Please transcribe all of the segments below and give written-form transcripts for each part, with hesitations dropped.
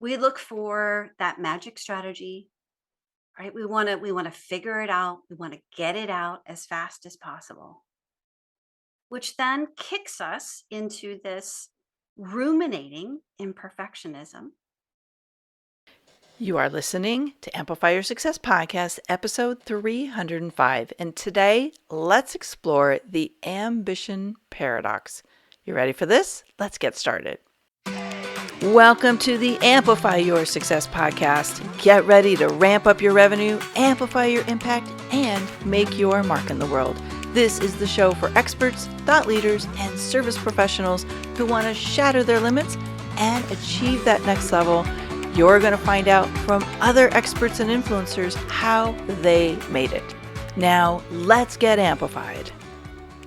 We look for that magic strategy, right? We want to figure it out. We want to get it out as fast as possible, which then kicks us into this ruminating imperfectionism. You are listening to Amplify Your Success Podcast, episode 305. And today, let's explore the ambition paradox. You ready for this? Let's get started. Welcome to the Amplify Your Success Podcast. Get ready to ramp up your revenue, amplify your impact, and make your mark in the world. This is the show for experts, thought leaders, and service professionals who want to shatter their limits and achieve that next level. You're going to find out from other experts and influencers how they made it. Now, let's get amplified.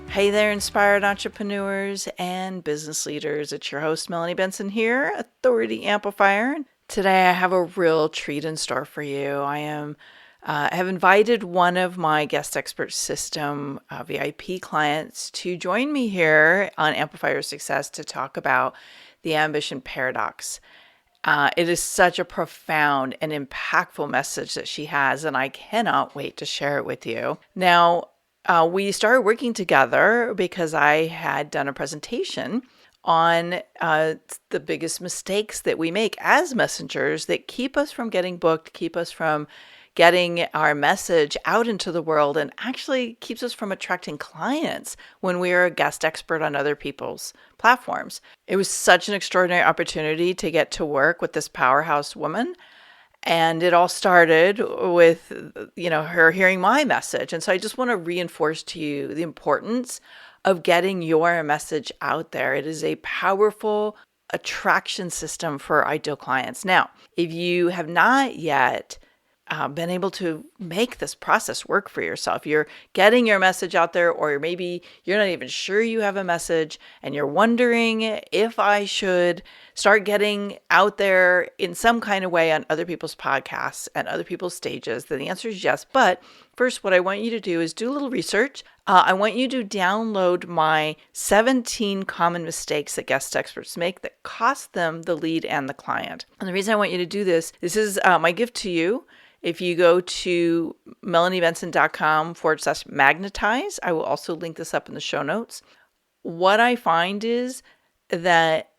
Hey there, inspired entrepreneurs and business leaders. It's your host, Melanie Benson here, Authority Amplifier. Today, I have a real treat in store for you. I have invited one of my guest expert system VIP clients to join me here on Amplify Your Success to talk about the ambition paradox. It is such a profound and impactful message that she has, and I cannot wait to share it with you. Now, we started working together because I had done a presentation on the biggest mistakes that we make as messengers that keep us from getting booked, keep us from getting our message out into the world, and actually keeps us from attracting clients when we are a guest expert on other people's platforms. It was such an extraordinary opportunity to get to work with this powerhouse woman. And it all started with, her hearing my message. And so I just want to reinforce to you the importance of getting your message out there. It is a powerful attraction system for ideal clients. Now, if you have not yet been able to make this process work for yourself. You're getting your message out there, or maybe you're not even sure you have a message and you're wondering if I should start getting out there in some kind of way on other people's podcasts and other people's stages. Then the answer is yes. But first, what I want you to do is do a little research. I want you to download my 17 common mistakes that guest experts make that cost them the lead and the client. And the reason I want you to do this is my gift to you. If you go to melaniebenson.com/magnetize, I will also link this up in the show notes. What I find is that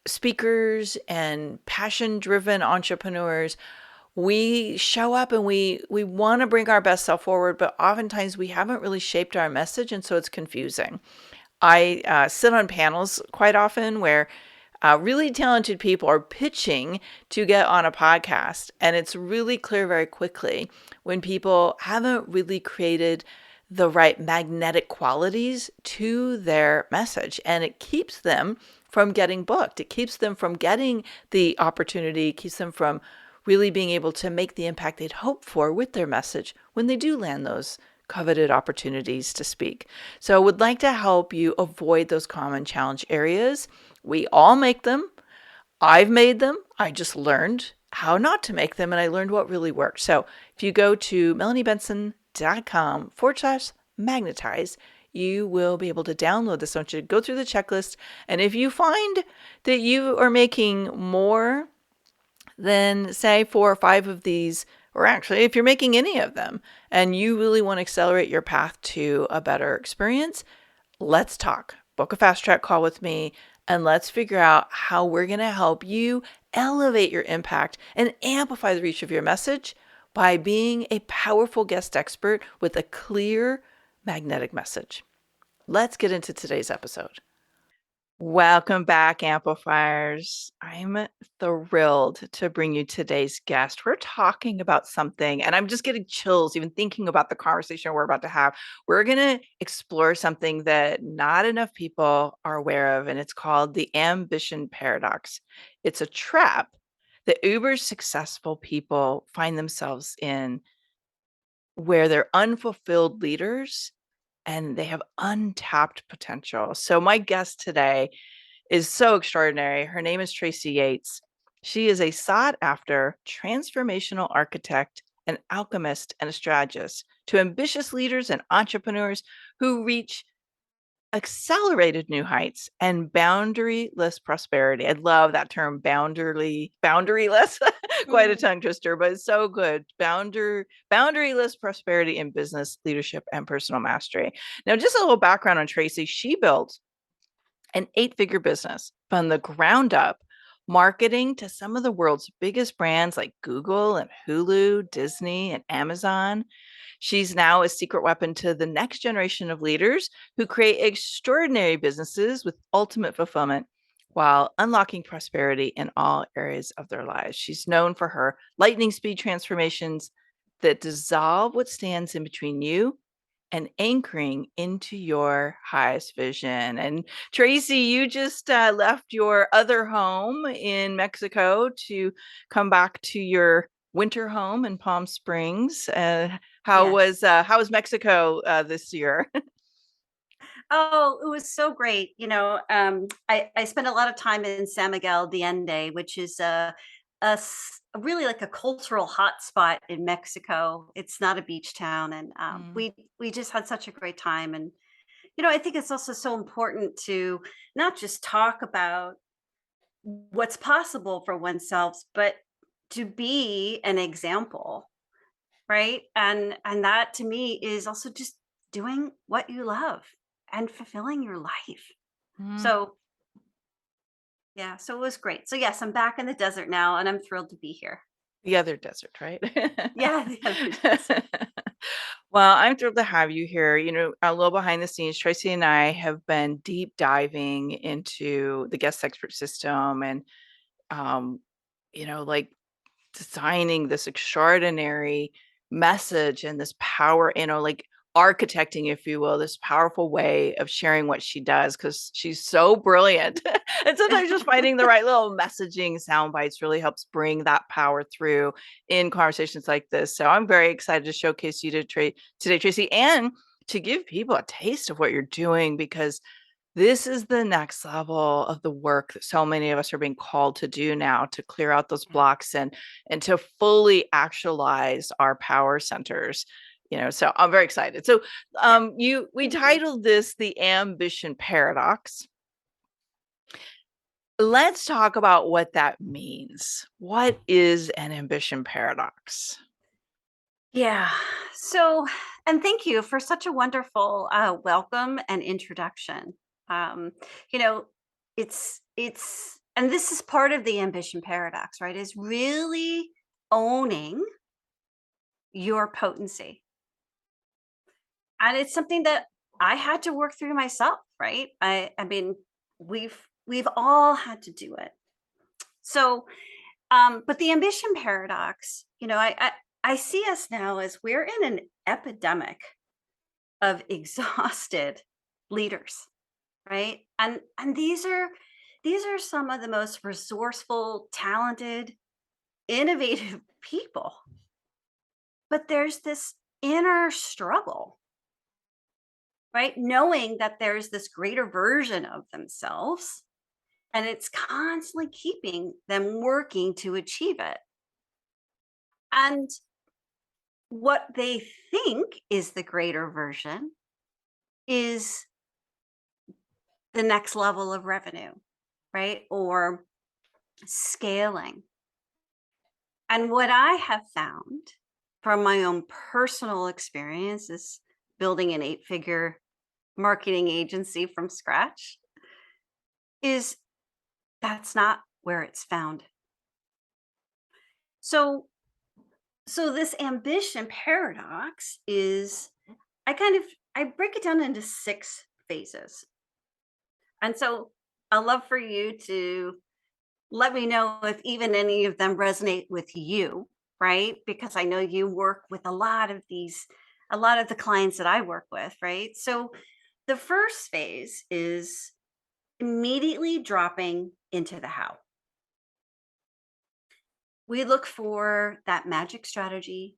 speakers and passion-driven entrepreneurs, we show up and we want to bring our best self forward, but oftentimes we haven't really shaped our message, and so it's confusing. I sit on panels quite often where really talented people are pitching to get on a podcast. And it's really clear very quickly when people haven't really created the right magnetic qualities to their message. And it keeps them from getting booked. It keeps them from getting the opportunity, keeps them from really being able to make the impact they'd hope for with their message when they do land those coveted opportunities to speak. So I would like to help you avoid those common challenge areas. We all make them. I've made them. I just learned how not to make them, and I learned what really worked. So if you go to melaniebenson.com/magnetize, you will be able to download this. I want you to go through the checklist. And if you find that you are making more than, say, 4 or 5 of these, or actually, if you're making any of them, and you really want to accelerate your path to a better experience, let's talk. Book a fast track call with me, and let's figure out how we're going to help you elevate your impact and amplify the reach of your message by being a powerful guest expert with a clear, magnetic message. Let's get into today's episode. Welcome back, Amplifiers. I'm thrilled to bring you today's guest. We're talking about something, and I'm just getting chills even thinking about the conversation we're about to have. We're going to explore something that not enough people are aware of, and it's called the ambition paradox. It's a trap that uber successful people find themselves in, where they're unfulfilled leaders and they have untapped potential. So my guest today is so extraordinary. Her name is Tracy Yates. She is a sought-after transformational architect, an alchemist, and a strategist to ambitious leaders and entrepreneurs who reach accelerated new heights, and boundaryless prosperity. I love that term, boundaryless. Quite a Mm. tongue twister, but it's so good. Boundaryless prosperity in business, leadership, and personal mastery. Now, just a little background on Tracy. She built an 8-figure business from the ground up, marketing to some of the world's biggest brands like Google and Hulu, Disney, and Amazon. She's now a secret weapon to the next generation of leaders who create extraordinary businesses with ultimate fulfillment while unlocking prosperity in all areas of their lives. She's known for her lightning speed transformations that dissolve what stands in between you and anchoring into your highest vision. And Tracy, you just left your other home in Mexico to come back to your winter home in Palm Springs. Yes. How was Mexico this year? Oh, it was so great. I spent a lot of time in San Miguel de Allende, which is really like a cultural hotspot in Mexico. It's not a beach town, and Mm, we just had such a great time. And I think it's also so important to not just talk about what's possible for oneself, but to be an example, right? And that to me is also just doing what you love and fulfilling your life. mm. So, yeah, so it was great. So, yes, I'm back in the desert now and I'm thrilled to be here. The other desert, right? Yeah, the other desert. Well, I'm thrilled to have you here. A little behind the scenes, Tracy and I have been deep diving into the guest expert system and, um, like designing this extraordinary message and this power, like architecting, if you will, this powerful way of sharing what she does because she's so brilliant. And sometimes just finding the right little messaging sound bites really helps bring that power through in conversations like this. So I'm very excited to showcase you today, Tracy, and to give people a taste of what you're doing because this is the next level of the work that so many of us are being called to do now to clear out those Yeah, blocks and to fully actualize our power centers. So I'm very excited. So yeah. we Thank you. titled this the ambition paradox. Let's talk about what that means. What is an ambition paradox? Yeah. So, and thank you for such a wonderful welcome and introduction. Um, you know, and this is part of the ambition paradox, right? Is really owning your potency. And it's something that I had to work through myself, right? I mean, we've all had to do it. So, but the ambition paradox, I see us now as we're in an epidemic of exhausted leaders, right? And these are some of the most resourceful, talented, innovative people. But there's this inner struggle, right? Knowing that there's this greater version of themselves and it's constantly keeping them working to achieve it. And what they think is the greater version is the next level of revenue, right? Or scaling. And what I have found from my own personal experience is building an 8-figure marketing agency from scratch is that's not where it's found. So so this ambition paradox is I break it down into 6 phases. And so I'd love for you to let me know if even any of them resonate with you, right? Because I know you work with a lot of the clients that I work with, right? So the first phase is immediately dropping into the how. We look for that magic strategy,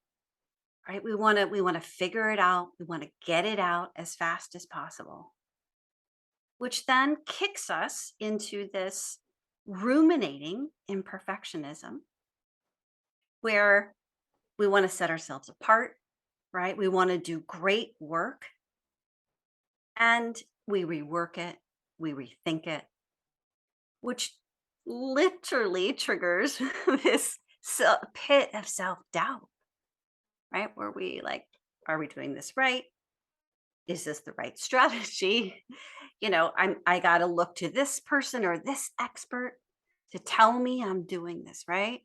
right? We want to figure it out. We want to get it out as fast as possible, which then kicks us into this ruminating imperfectionism where we want to set ourselves apart, right? We want to do great work. And we rework it, we rethink it, which literally triggers this pit of self doubt, right? Where we like, are we doing this right? Is this the right strategy? I got to look to this person or this expert to tell me I'm doing this right.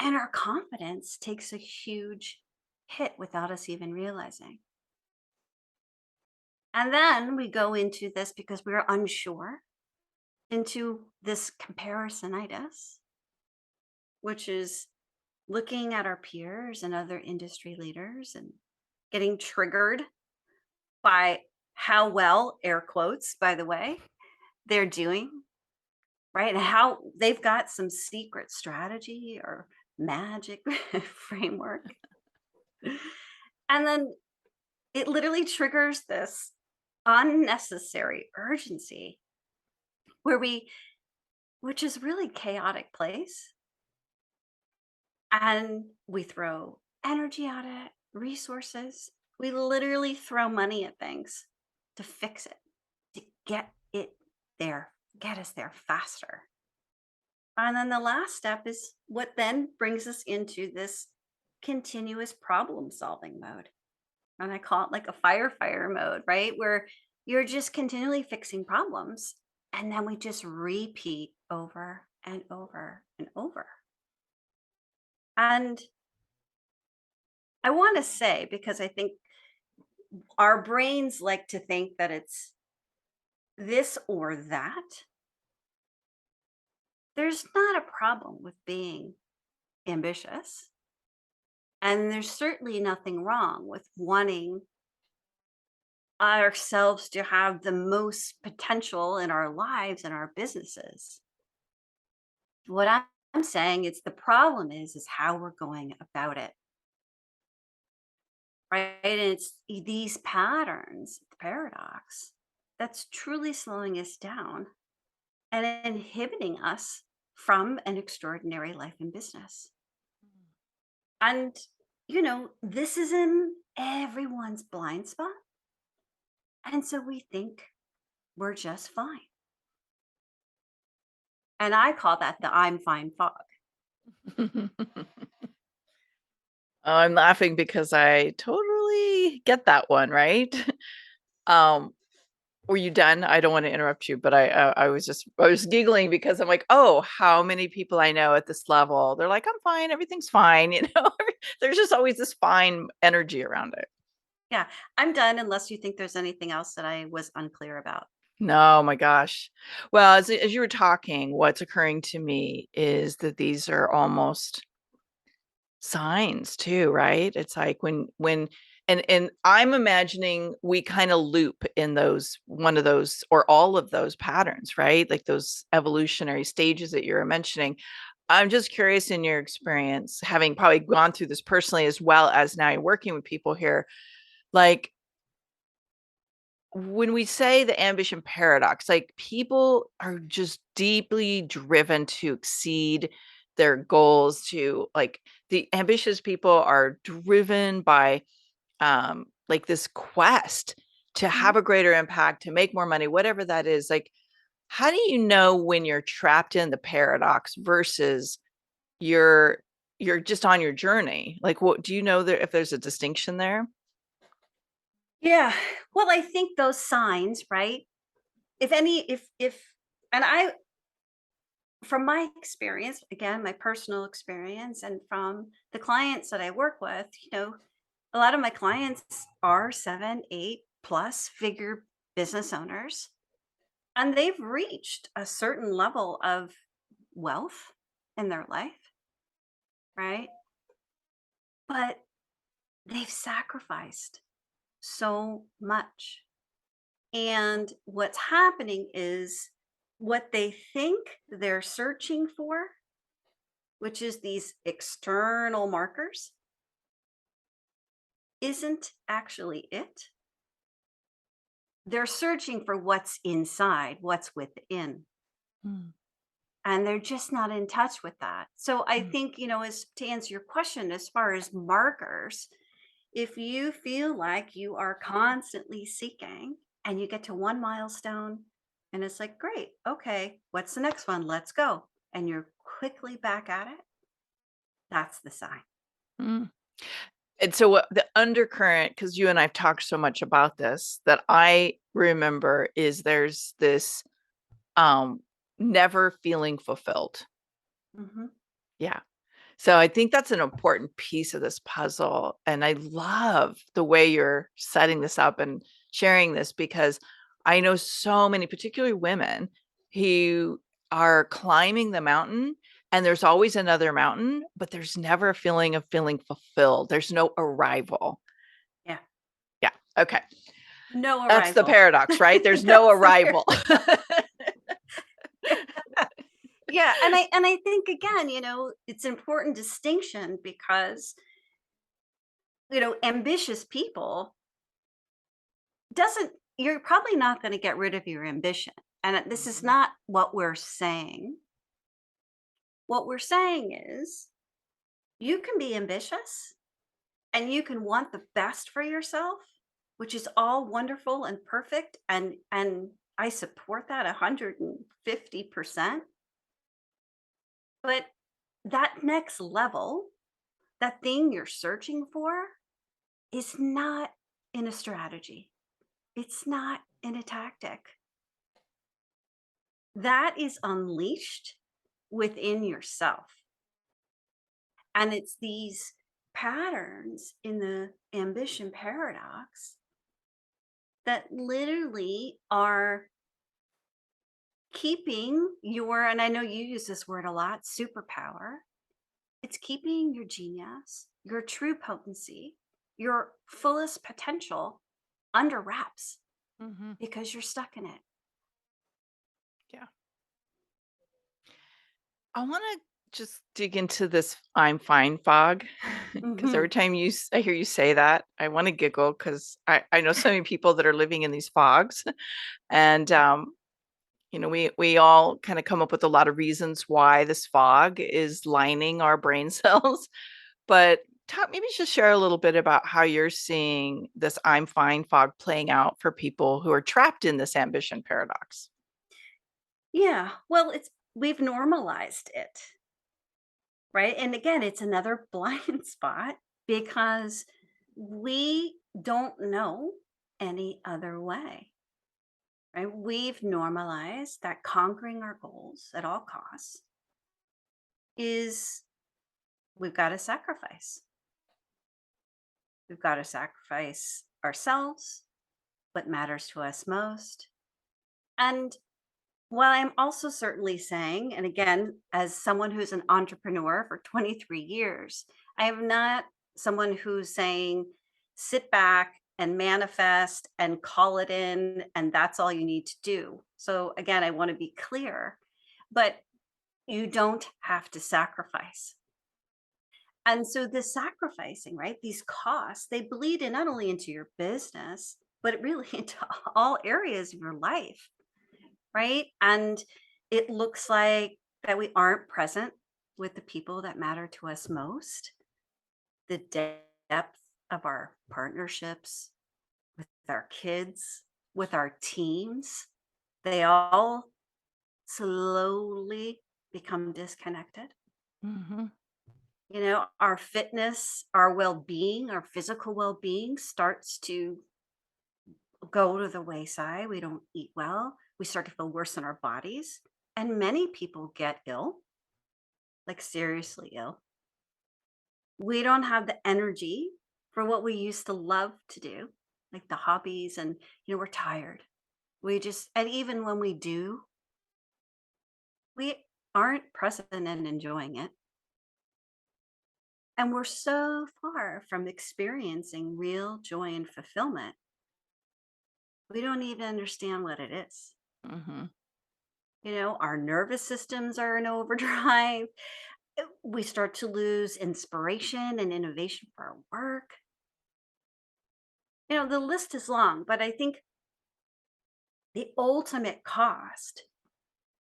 And our confidence takes a huge hit without us even realizing. And then we go into this because we're unsure into this comparisonitis, which is looking at our peers and other industry leaders and getting triggered by how well, air quotes, by the way, they're doing, right? And how they've got some secret strategy or magic framework. And then it literally triggers this unnecessary urgency where which is really chaotic place. And we throw energy at it, resources. We literally throw money at things to fix it, to get it there, get us there faster. And then the last step is what then brings us into this continuous problem solving mode. And I call it like a firefighter mode, right? Where you're just continually fixing problems. And then we just repeat over and over and over. And I want to say, because I think our brains like to think that it's this or that, there's not a problem with being ambitious. And there's certainly nothing wrong with wanting ourselves to have the most potential in our lives and our businesses. What I'm saying is the problem is how we're going about it, right? And it's these patterns, the paradox, that's truly slowing us down and inhibiting us from an extraordinary life in business. And, this is in everyone's blind spot. And so we think we're just fine. And I call that the I'm fine fog. I'm laughing because I totally get that one, right? Um, were you done? I don't want to interrupt you, but I was giggling because I'm like, oh, how many people I know at this level? They're like, I'm fine, everything's fine, There's just always this fine energy around it. Yeah, I'm done unless you think there's anything else that I was unclear about. No, my gosh. Well, as you were talking, what's occurring to me is that these are almost signs too, right? It's like when and I'm imagining we kind of loop in those one of those or all of those patterns, right? Like those evolutionary stages that you're mentioning. I'm just curious in your experience, having probably gone through this personally as well as now you're working with people here, like when we say the ambition paradox, like people are just deeply driven to exceed their goals, to like the ambitious people are driven by like this quest to Mhm. have a greater impact, to make more money, whatever that is. Like, how do you know when you're trapped in the paradox versus you're you're just on your journey? Like, what do you know there if there's a distinction there? Yeah. Well, I think those signs, right? If any, if, and I, from my experience, again, my personal experience, and from the clients that I work with, a lot of my clients are 7, 8+ figure business owners, and they've reached a certain level of wealth in their life, right? But they've sacrificed so much. And what's happening is what they think they're searching for, which is these external markers, isn't actually it. They're searching for what's inside, what's within, Mm, and they're just not in touch with that. So I mm, think, as to answer your question, as far as markers, if you feel like you are constantly seeking and you get to one milestone and it's like, great, okay, what's the next one? Let's go. And you're quickly back at it. That's the sign. Mm. And so what the undercurrent, because you and I've talked so much about this, that I remember is there's this um never feeling fulfilled. Hmm. Yeah. So I think that's an important piece of this puzzle. And I love the way you're setting this up and sharing this because I know so many, particularly women, who are climbing the mountain and there's always another mountain, but there's never a feeling of feeling fulfilled. There's no arrival. Yeah. Yeah. Okay. No That's the arrival. paradox, right? There's no That's the arrival. paradox. Yeah. And I think again, it's important distinction because, ambitious people doesn't you're probably not going to get rid of your ambition. And this is Mhm. not what we're saying. What we're saying is you can be ambitious and you can want the best for yourself, which is all wonderful and perfect, and I support that 150%. But that next level, that thing you're searching for, is not in a strategy. It's not in a tactic. That is unleashed within yourself. And it's these patterns in the ambition paradox that literally are keeping your, and I know you use this word a lot, superpower. It's keeping your genius, your true potency, your fullest potential under wraps Mhm. because you're stuck in it. Yeah. I want to just dig into this I'm fine fog because every Hmm. time I hear you say that, I want to giggle because I know so many people that are living in these fogs. And, we all kind of come up with a lot of reasons why this fog is lining our brain cells. But maybe just share a little bit about how you're seeing this I'm fine fog playing out for people who are trapped in this ambition paradox. Yeah. Well, we've normalized it, right? And again, it's another blind spot because we don't know any other way, right? We've normalized that conquering our goals at all costs is we've got to sacrifice. We've got to sacrifice ourselves, what matters to us most. And while I'm also certainly saying, and again, as someone who's an entrepreneur for 23 years, I am not someone who's saying, sit back and manifest and call it in, and that's all you need to do. So, again, I want to be clear, but you don't have to sacrifice. And so, the sacrificing, right? These costs, they bleed in not only into your business, but it really into all areas of your life, right? And it looks like that we aren't present with the people that matter to us most, the depth of our partnerships with our kids, with our teams. They all slowly become disconnected. Hmm. Our fitness, our well being, our physical well being starts to go to the wayside. We don't eat well. We start to feel worse in our bodies. And many people get ill, like seriously ill. We don't have the energy for what we used to love to do, like the hobbies, and, we're tired. And even when we do, we aren't present and enjoying it. And we're so far from experiencing real joy and fulfillment. We don't even understand what it is. Hmm. Our nervous systems are in overdrive. We start to lose inspiration and innovation for our work. The list is long, but I think the ultimate cost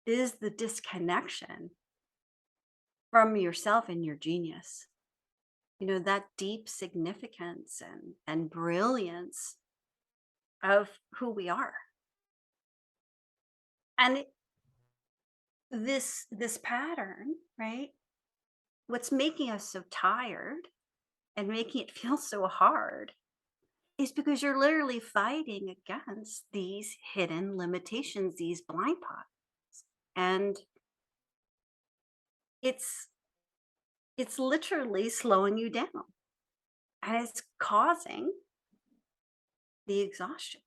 is the disconnection from yourself and your genius. That deep significance and brilliance of who we are. And this pattern, right? What's making us so tired and making it feel so hard is because you're literally fighting against these hidden limitations, these blind spots. And it's it's literally slowing you down and it's causing the exhaustion.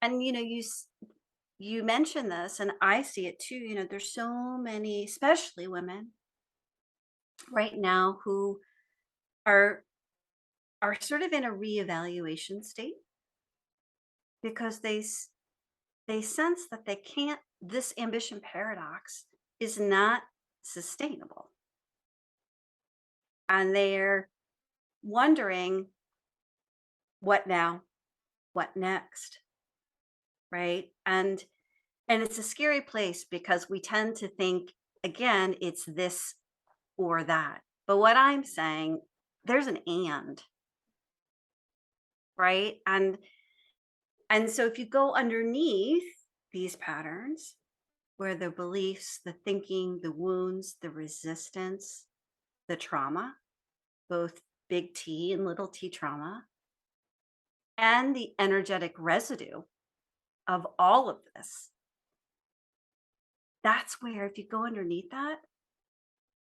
And you mentioned this and I see it too. There's so many, especially women right now who are are sort of in a reevaluation state because they sense that they can't this ambition paradox is not sustainable, and they're wondering what now, what next, right? And it's a scary place because we tend to think, again, it's this or that. But what I'm saying, there's an and, right? And so if you go underneath these patterns, where the beliefs, the thinking, the wounds, the resistance, the trauma, both big T and little t trauma, and the energetic residue of all of this, that's where, if you go underneath that,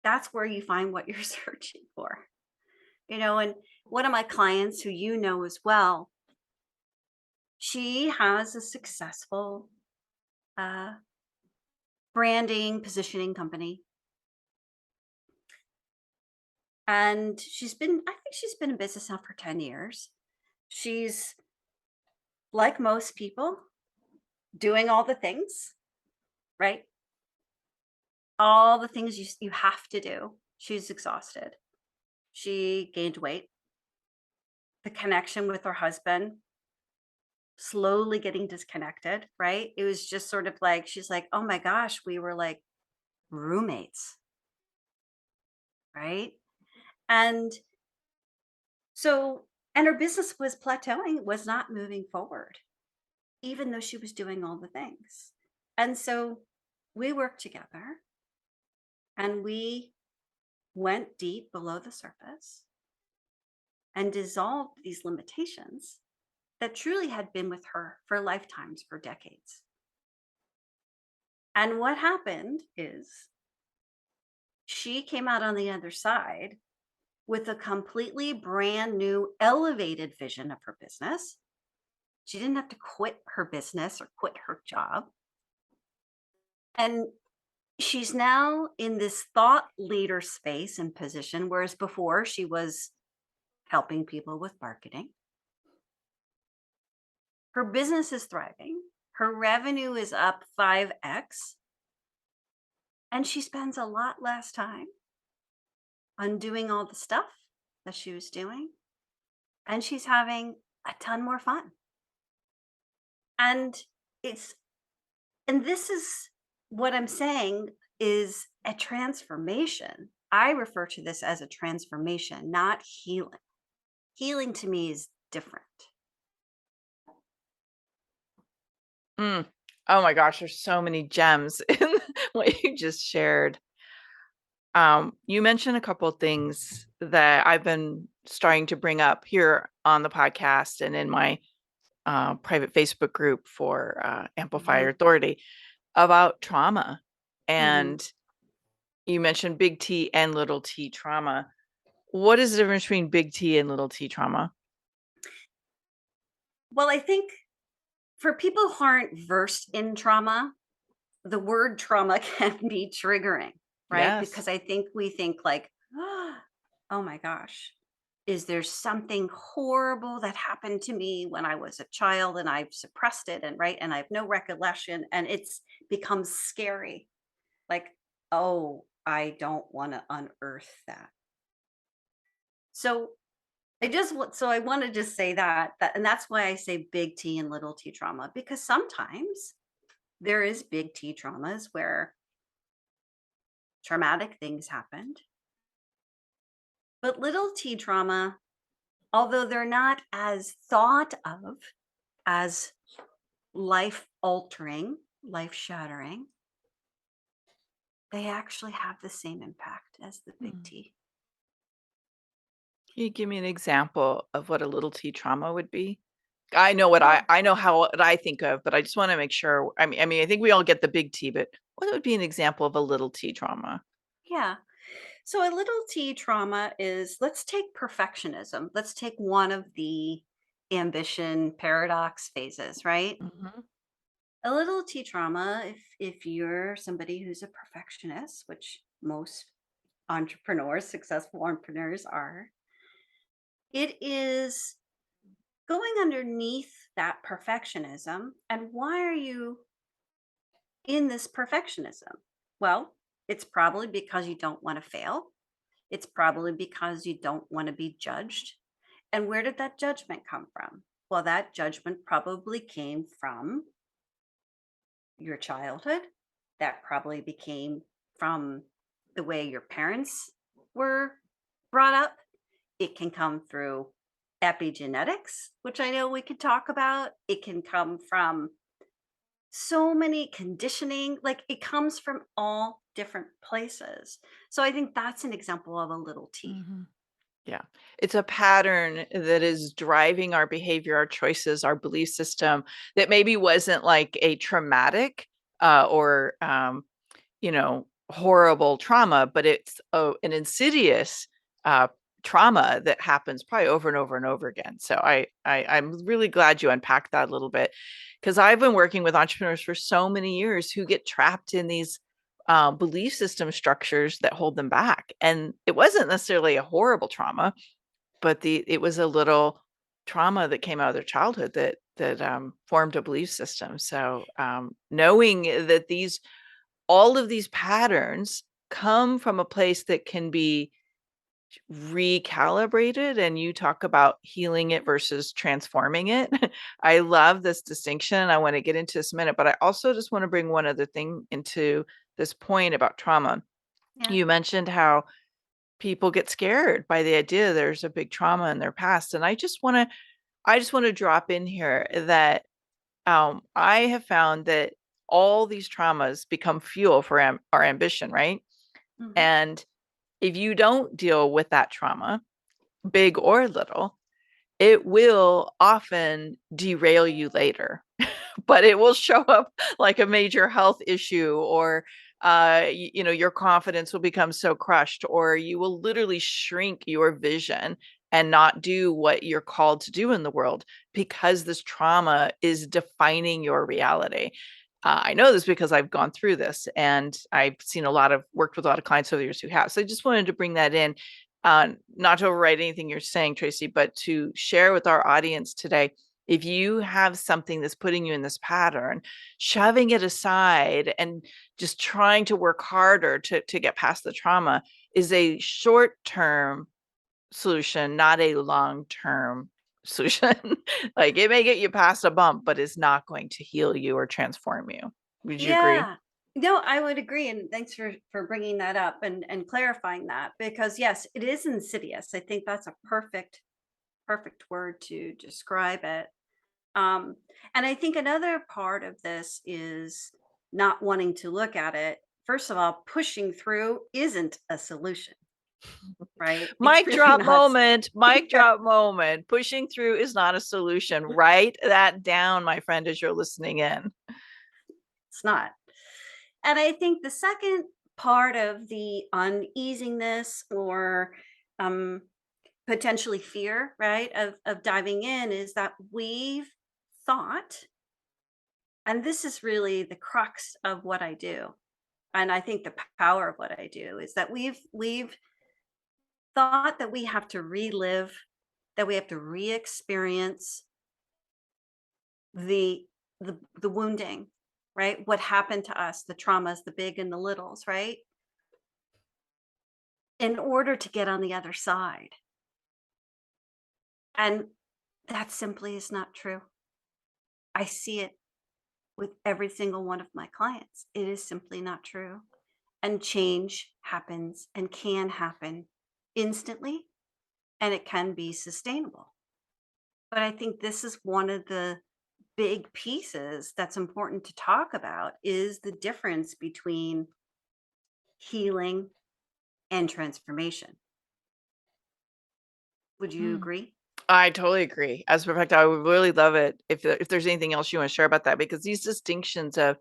that's where you find what you're searching for. And one of my clients who as well, she has a successful uh, branding, positioning company. And I think she's been in business now for 10 years. She's, like most people, doing all the things, right? All the things you have to do. She's exhausted. She gained weight. The connection with her husband slowly getting disconnected, right? It was just sort of like, she's like, oh my gosh, we were like roommates, right? And so, and her business was plateauing, was not moving forward, even though she was doing all the things. And so we worked together and we went deep below the surface and dissolved these limitations that truly had been with her for lifetimes, for decades. And what happened is she came out on the other side with a completely brand new, elevated vision of her business. She didn't have to quit her business or quit her job. And she's now in this thought leader space and position, whereas before she was helping people with marketing. Her business is thriving. Her revenue is up 5x. And she spends a lot less time on doing all the stuff that she was doing. And she's having a ton more fun. And it's, and this is what I'm saying is a transformation. I refer to this as a transformation, not healing. Healing to me is different. Mm. Oh my gosh, there's so many gems in what you just shared. You mentioned a couple of things that I've been starting to bring up here on the podcast and in my private Facebook group for Amplify Your Hmm. Authority about trauma. Hmm. And you mentioned big T and little t trauma. What is the difference between big T and little t trauma? Well, I think for people who aren't versed in trauma, the word trauma can be triggering, right? Yes. Because I think we think like, oh my gosh, is there something horrible that happened to me when I was a child and I've suppressed it and right and I have no recollection and it's becomes scary. Like, oh, I don't want to unearth that. So I want to just say that and that's why I say big T and little t trauma, because sometimes there is big T traumas where traumatic things happened. But little t trauma although they're not as thought of as life altering, life shattering, they actually have the same impact as the big Hmm. T. Can you give me an example of what a little T trauma would be? I know what Well, I know how what I think of, but I just want to make sure. I mean, I think we all get the big T, but what would be an example of a little T trauma? yeah. So a little T trauma is, let's take perfectionism. Let's take one of the ambition paradox phases, right? Hmm. A little T trauma, if you're somebody who's a perfectionist, which most entrepreneurs, successful entrepreneurs are, it is going underneath that perfectionism. And why are you in this perfectionism? Well, it's probably because you don't want to fail. It's probably because you don't want to be judged. And where did that judgment come from? Well, that judgment probably came from your childhood. That probably became from the way your parents were brought up. It can come through epigenetics, which I know we could talk about. It can come from so many conditioning, like it comes from all different places. So I think that's an example of a little T. Hmm. Yeah. It's a pattern that is driving our behavior, our choices, our belief system that maybe wasn't like a traumatic or horrible trauma, but it's an insidious uh, trauma that happens probably over and over and over again. So I'm really glad you unpacked that a little bit because I've been working with entrepreneurs for so many years who get trapped in these belief system structures that hold them back. And it wasn't necessarily a horrible trauma, but it was a little trauma that came out of their childhood that formed a belief system. So knowing that these all of these patterns come from a place that can be recalibrated, and you talk about healing it versus transforming it. I love this distinction. I want to get into this in a minute, but I also just want to bring one other thing into this point about trauma. Yeah. You mentioned how people get scared by the idea there's a big trauma in their past, and I just want to drop in here that I have found that all these traumas become fuel for our ambition, right? Hmm. And if you don't deal with that trauma, big or little, it will often derail you later, but it will show up like a major health issue, or your confidence will become so crushed, or you will literally shrink your vision and not do what you're called to do in the world because this trauma is defining your reality. I know this because I've gone through this and I've seen worked with a lot of clients over the years who have. So I just wanted to bring that in, not to overwrite anything you're saying, Tracy, but to share with our audience today. If you have something that's putting you in this pattern, shoving it aside and just trying to work harder to get past the trauma is a short-term solution, not a long-term solution. Like it may get you past a bump, but it's not going to heal you or transform you. Would you agree? Yeah. No, I would agree, and thanks for bringing that up and clarifying that, because yes, it is insidious. I think that's a perfect word to describe it. Um, and I think another part of this is not wanting to look at it. First of all, pushing through isn't a solution, right? It's Mic really drop not. moment. Mic drop moment. Pushing through is not a solution. Write that down, my friend, as you're listening in. It's not. And I think the second part of the uneasiness or um, potentially fear, right, of diving in is that we've thought, and this is really the crux of what I do. And I think the power of what I do is that we've thought that we have to relive, that we have to re-experience the the wounding, right? What happened to us, the traumas, the big and the littles, right? In order to get on the other side. And that simply is not true. I see it with every single one of my clients. It is simply not true. And change happens and can happen instantly and it can be sustainable. But I think this is one of the big pieces that's important to talk about is the difference between healing and transformation. Would you Mm. agree? I totally agree. As a matter of fact, I would really love it if there's anything else you want to share about that, because these distinctions of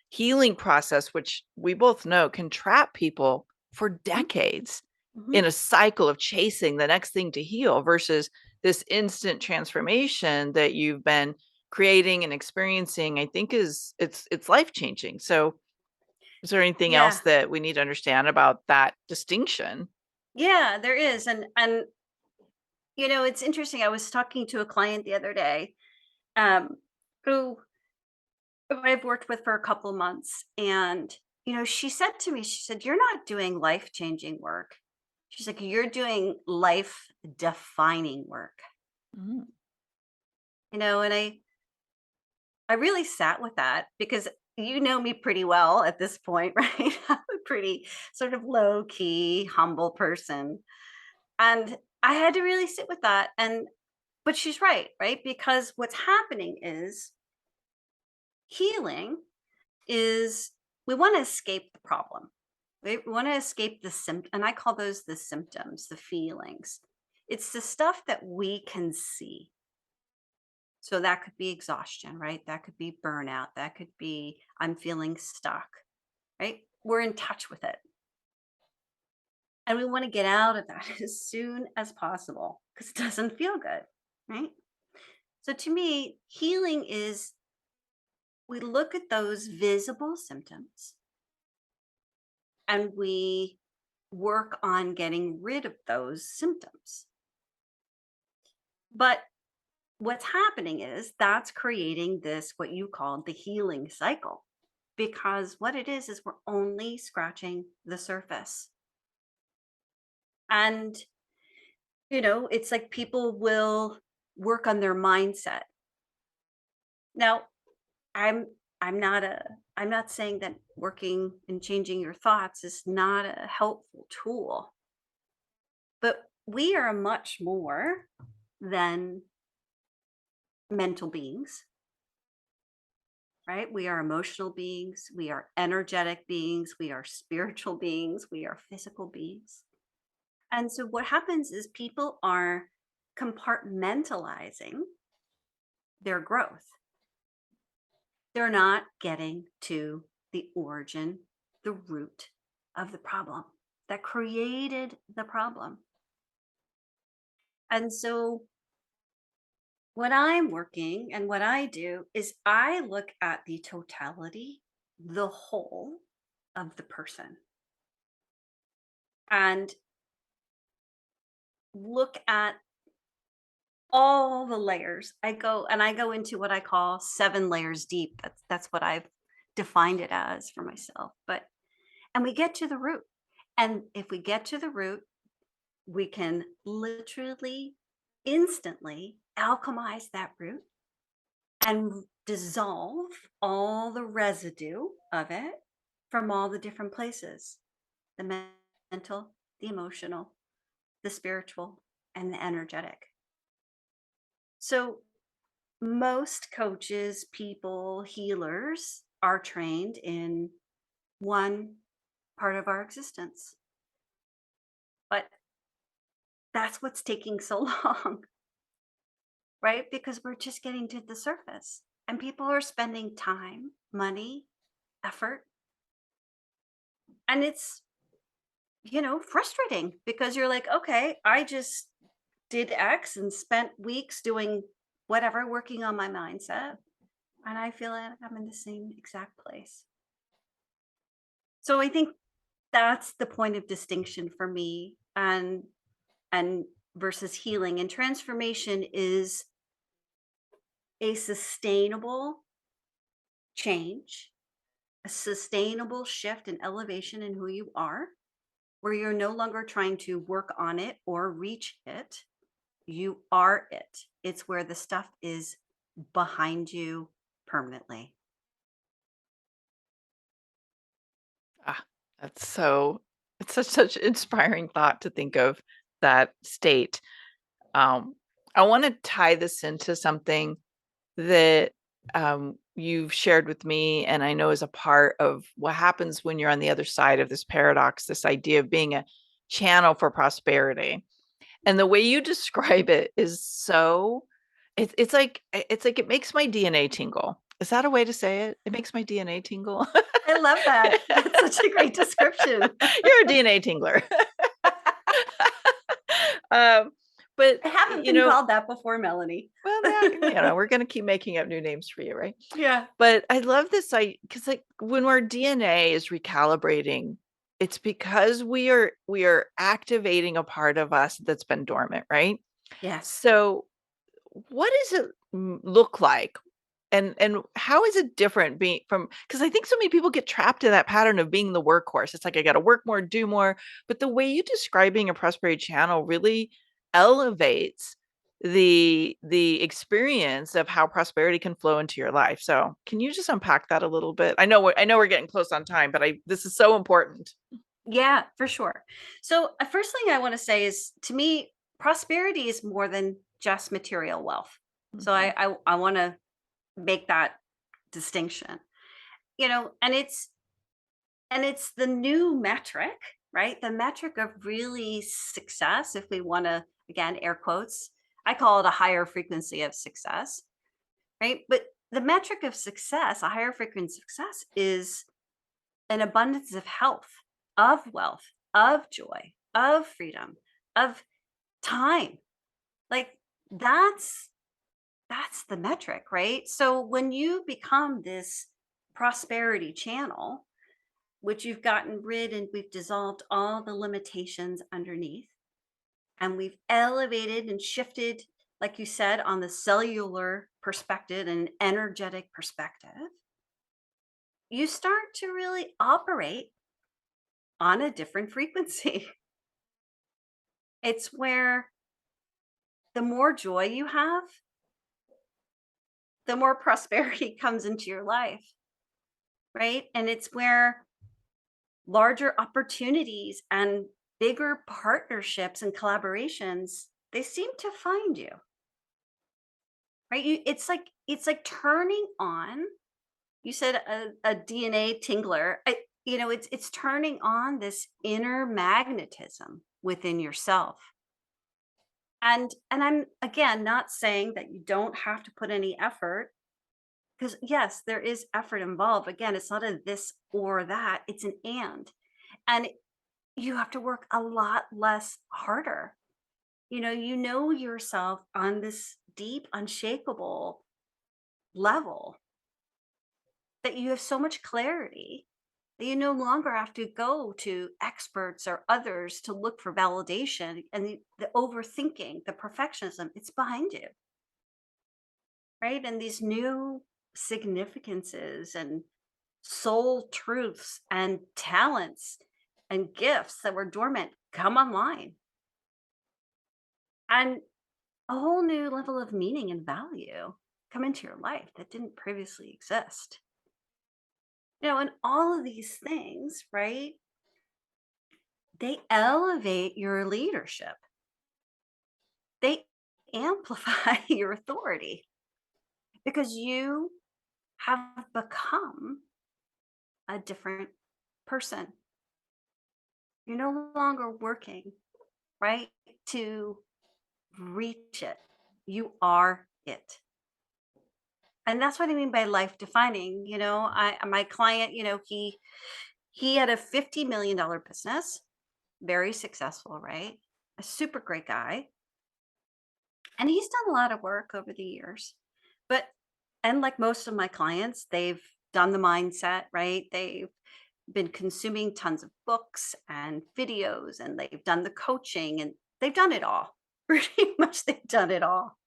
healing process, which we both know can trap people for Mhm, decades mhm. in a cycle of chasing the next thing to heal versus this instant transformation that you've been creating and experiencing, I think it's life changing. So is there anything else Yeah. that we need to understand about that distinction? Yeah, there is. And it's interesting. I was talking to a client the other day, um, who I've worked with for a couple months. And, she said to me, she said, "You're not doing life changing work." She's like, "You're doing life defining work." Mm. And I really sat with that because you know me pretty well at this point, right? I'm a pretty sort of low key, humble person. And I had to really sit with that. But she's right, right? Because what's happening is healing is we want to escape the problem. We want to escape the symptom, and I call those the symptoms, the feelings. It's the stuff that we can see. So that could be exhaustion, right? That could be burnout. That could be I'm feeling stuck, right? We're in touch with it. And we want to get out of that as soon as possible because it doesn't feel good, right? So to me, healing is we look at those visible symptoms and we work on getting rid of those symptoms. But what's happening is that's creating this, what you call the healing cycle. Because what it is we're only scratching the surface. And, it's like people will work on their mindset. Now, I'm I'm not a I'm not saying that working and changing your thoughts is not a helpful tool, but we are much more than mental beings, right? We are emotional beings, we are energetic beings, we are spiritual beings, we are physical beings. And so what happens is people are compartmentalizing their growth. They're not getting to the origin, the root of the problem that created the problem. And so what I'm working and what I do is I look at the totality, the whole of the person, and look at all the layers. I go into what I call 7 layers deep. That's what I've defined it as for myself. But and we get to the root. And if we get to the root, we can literally instantly alchemize that root and dissolve all the residue of it from all the different places, the mental, the emotional, the spiritual, and the energetic. So most coaches, people, healers are trained in one part of our existence. But that's what's taking so long, right? Because we're just getting to the surface and people are spending time, money, effort. And it's, frustrating because you're like, okay, I just did X and spent weeks doing whatever, working on my mindset. And I feel like I'm in the same exact place. So I think that's the point of distinction for me and versus healing and transformation is a sustainable change, a sustainable shift and elevation in who you are, where you're no longer trying to work on it or reach it. You are it. It's where the stuff is behind you permanently. Ah, that's so it's such inspiring thought to think of that state. Um, I want to tie this into something that you've shared with me, and I know is a part of what happens when you're on the other side of this paradox, this idea of being a channel for prosperity. And the way you describe it is so it's like it makes my DNA tingle. Is that a way to say it? It makes my DNA tingle. I love that. That's such a great description. You're a DNA tingler. um, but I haven't been called that before, Melanie. well, that we're gonna keep making up new names for you, right? Yeah. But I love this because like when our DNA is recalibrating, it's because we are activating a part of us that's been dormant, right? Yes. So what does it look like? And how is it different being from because I think so many people get trapped in that pattern of being the workhorse. It's like I got to work more, do more. But the way you describe being a prosperity channel really elevates the experience of how prosperity can flow into your life. So can you just unpack that a little bit? I know we're getting close on time, but I this is so important. Yeah, for sure. So, first thing I want to say is to me, prosperity is more than just material wealth. So, Mhm. I want to make that distinction. And it's the new metric, right? The metric of really success, if we want to, again, air quotes, I call it a higher frequency of success, right? But the metric of success, a higher frequency of success, is an abundance of health, of wealth, of joy, of freedom, of time. Like that's that's the metric, right? So when you become this prosperity channel, which you've gotten rid and we've dissolved all the limitations underneath, and we've elevated and shifted, like you said, on the cellular perspective and energetic perspective, you start to really operate on a different frequency. It's where the more joy you have, the more prosperity comes into your life, right? And it's where larger opportunities and bigger partnerships and collaborations, they seem to find you, right? It's like turning on. You said a DNA tingler. It's turning on this inner magnetism within yourself. And I'm again not saying that you don't have to put any effort, because yes, there is effort involved. Again, it's not a this or that, it's an and you have to work a lot less harder. You know yourself on this deep unshakable level, that you have so much clarity that you no longer have to go to experts or others to look for validation, and the overthinking, the perfectionism, it's behind you, right? And these new significances and soul truths and talents and gifts that were dormant come online, and a whole new level of meaning and value come into your life that didn't previously exist. And all of these things, right? They elevate your leadership. They amplify your authority because you have become a different person. You're no longer working, right, to reach it. You are it. And that's what I mean by life defining. I my client, he had a $50 million business, very successful, right? A super great guy. And he's done a lot of work over the years. But and like most of my clients, they've done the mindset, right? They've been consuming tons of books and videos, and they've done the coaching, and they've done it all. Pretty much they've done it all.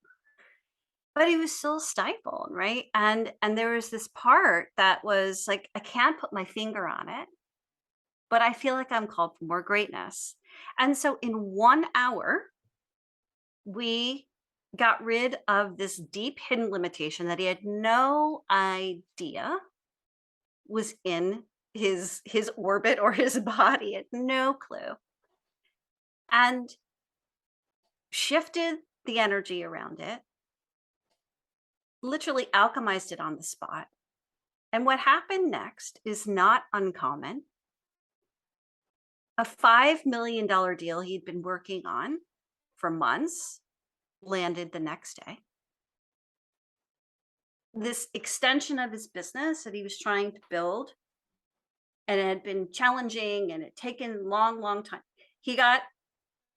But he was still stifled, right? And there was this part that was like, I can't put my finger on it, but I feel like I'm called for more greatness. And so in 1 hour, we got rid of this deep hidden limitation that he had no idea was in his orbit or his body. Had no clue. And shifted the energy around it, literally alchemized it on the spot. And what happened next is not uncommon. A $5 million deal he'd been working on for months landed the next day. This extension of his business that he was trying to build, and it had been challenging and it had taken long, long time. He got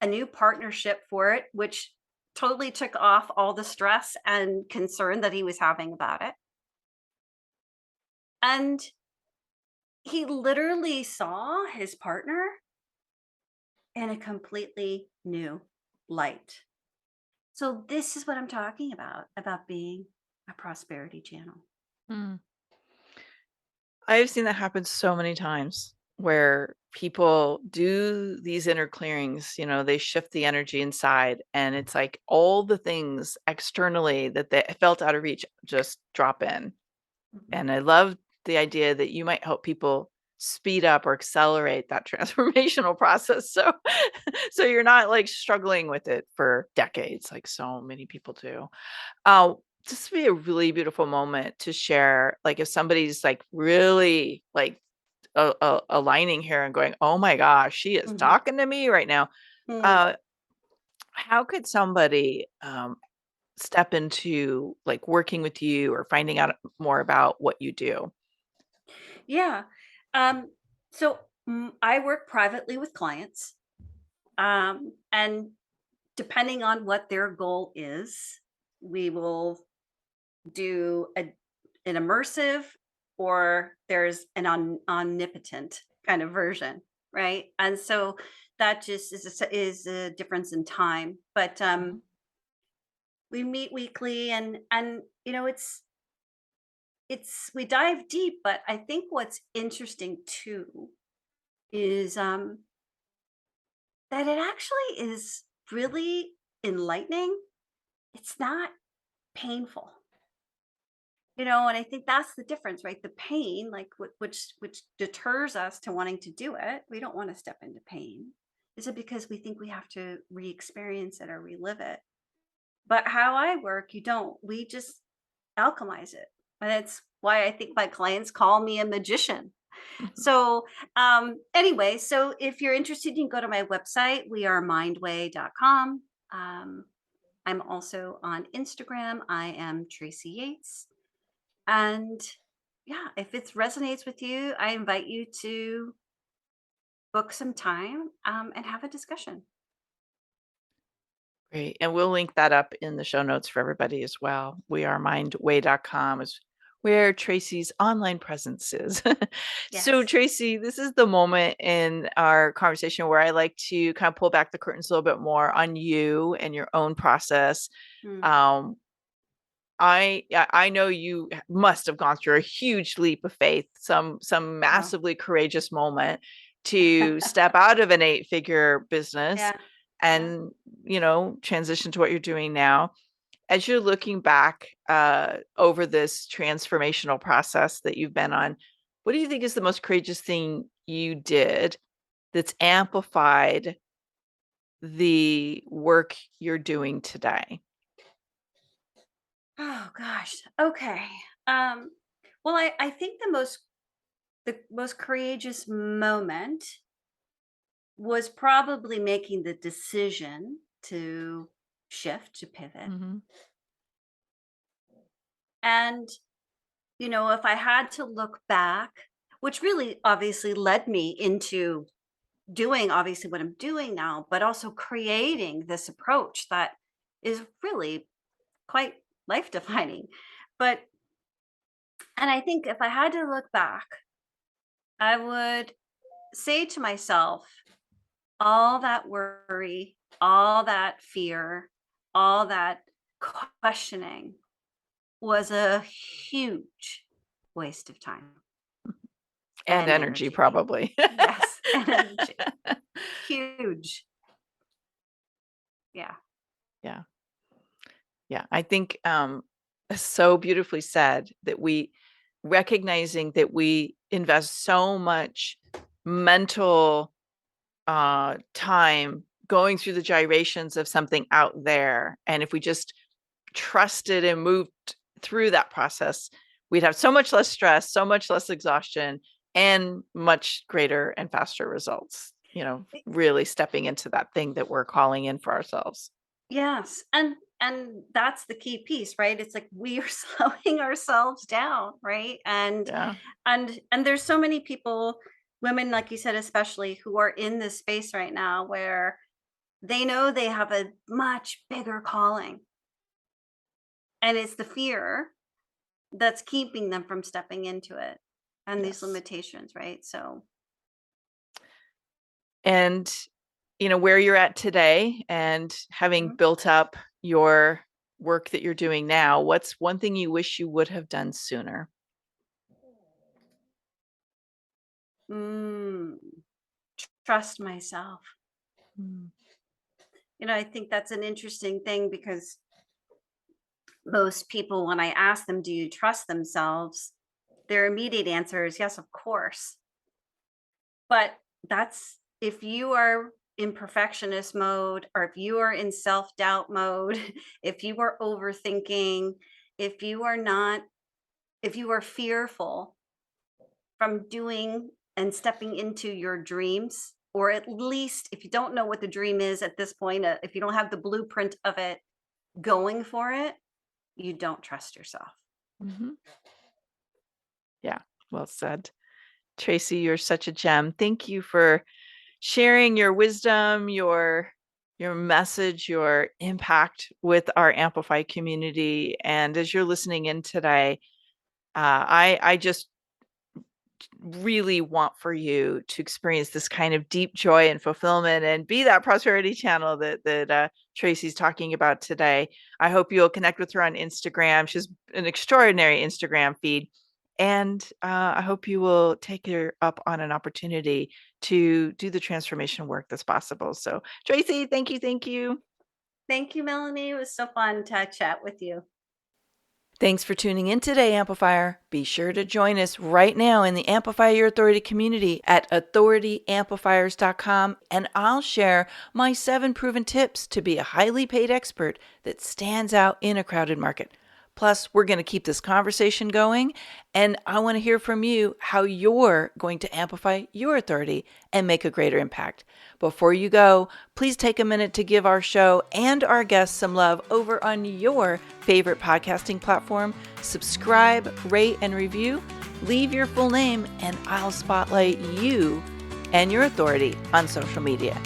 a new partnership for it, which totally took off all the stress and concern that he was having about it. And he literally saw his partner in a completely new light. So this is what I'm talking about being a prosperity channel. Mm. I've seen that happen so many times where people do these inner clearings, they shift the energy inside, and it's like all the things externally that they felt out of reach just drop in. Mhm. And I love the idea that you might help people speed up or accelerate that transformational process. So you're not like struggling with it for decades, like so many people do. Uh, this would be a really beautiful moment to share. Like if somebody's like really like aligning here and going, oh my gosh, she is Mhm. talking to me right now. Mm. Uh, how could somebody step into like working with you or finding out more about what you do? Yeah. Um, so I work privately with clients. And depending on what their goal is, we will do an immersive, or there's an omnipotent kind of version, right? And so that just is a difference in time. But Mhm. we meet weekly, and it's we dive deep. But I think what's interesting too is that it actually is really enlightening. It's not painful. And I think that's the difference, right? The pain, like which deters us to wanting to do it. We don't want to step into pain. Is it because we think we have to re-experience it or relive it? But how I work, you don't. We just alchemize it. And that's why I think my clients call me a magician. So, anyway, so if you're interested, you can go to my website, wearemindway.com. I'm also on Instagram. I am Tracy Yates. And yeah, if it resonates with you, I invite you to book some time and have a discussion. Great. And we'll link that up in the show notes for everybody as well. Wearemindway.com is where Tracy's online presence is. So, Yes. Tracy, this is the moment in our conversation where I like to kind of pull back the curtains a little bit more on you and your own process. Mm. Um, I know you must have gone through a huge leap of faith, some Oh. massively courageous moment to step out of an 8-figure business Yeah. Yeah. and, transition to what you're doing now. As you're looking back over this transformational process that you've been on, what do you think is the most courageous thing you did that's amplified the work you're doing today? Oh gosh. Okay. Um, well, I think the most courageous moment was probably making the decision to shift, to pivot. Mhm. And if I had to look back, which really obviously led me into doing obviously what I'm doing now, but also creating this approach that is really quite life defining. But, and I think if I had to look back, I would say to myself, all that worry, all that fear, all that questioning was a huge waste of time And and energy, energy. probably. Yes, and energy. Huge. Yeah. Yeah. Yeah. I think so beautifully said that we recognizing that we invest so much mental time going through the gyrations of something out there. And if we just trusted and moved through that process, we'd have so much less stress, so much less exhaustion, and much greater and faster results, really stepping into that thing that we're calling in for ourselves. Yes. And that's the key piece, right? It's like we are slowing ourselves down, right? Yeah. And there's so many people, women, like you said, especially, who are in this space right now where they know they have a much bigger calling. And it's the fear that's keeping them from stepping into it and these Yes. limitations, right? So, And, where you're at today and having mhm. built up your work that you're doing now, what's one thing you wish you would have done sooner? mm, trust myself. Mm. I think that's an interesting thing because most people, when I ask them, do you trust themselves? Their immediate answer is yes, of course. But that's if you are in perfectionist mode, or if you are in self doubt mode, if you are overthinking, if you are not, if you are fearful from doing and stepping into your dreams, or at least if you don't know what the dream is at this point, if you don't have the blueprint of it going for it, you don't trust yourself. Mhm. Yeah, well said. Tracy, you're such a gem. Thank you for sharing your wisdom, your message, your impact with our Amplify community. And as you're listening in today, I just really want for you to experience this kind of deep joy and fulfillment and be that prosperity channel that Tracy's talking about today. I hope you'll connect with her on Instagram. She's an extraordinary Instagram feed. And I hope you will take her up on an opportunity to do the transformation work that's possible. So, Tracy, thank you. Thank you. Thank you, Melanie. It was so fun to chat with you. Thanks for tuning in today, Amplifier. Be sure to join us right now in the Amplify Your Authority community at authorityamplifiers.com, and I'll share my 7 proven tips to be a highly paid expert that stands out in a crowded market. Plus, we're going to keep this conversation going, and I want to hear from you how you're going to amplify your authority and make a greater impact. Before you go, please take a minute to give our show and our guests some love over on your favorite podcasting platform. Subscribe, rate, and review. Leave your full name, and I'll spotlight you and your authority on social media.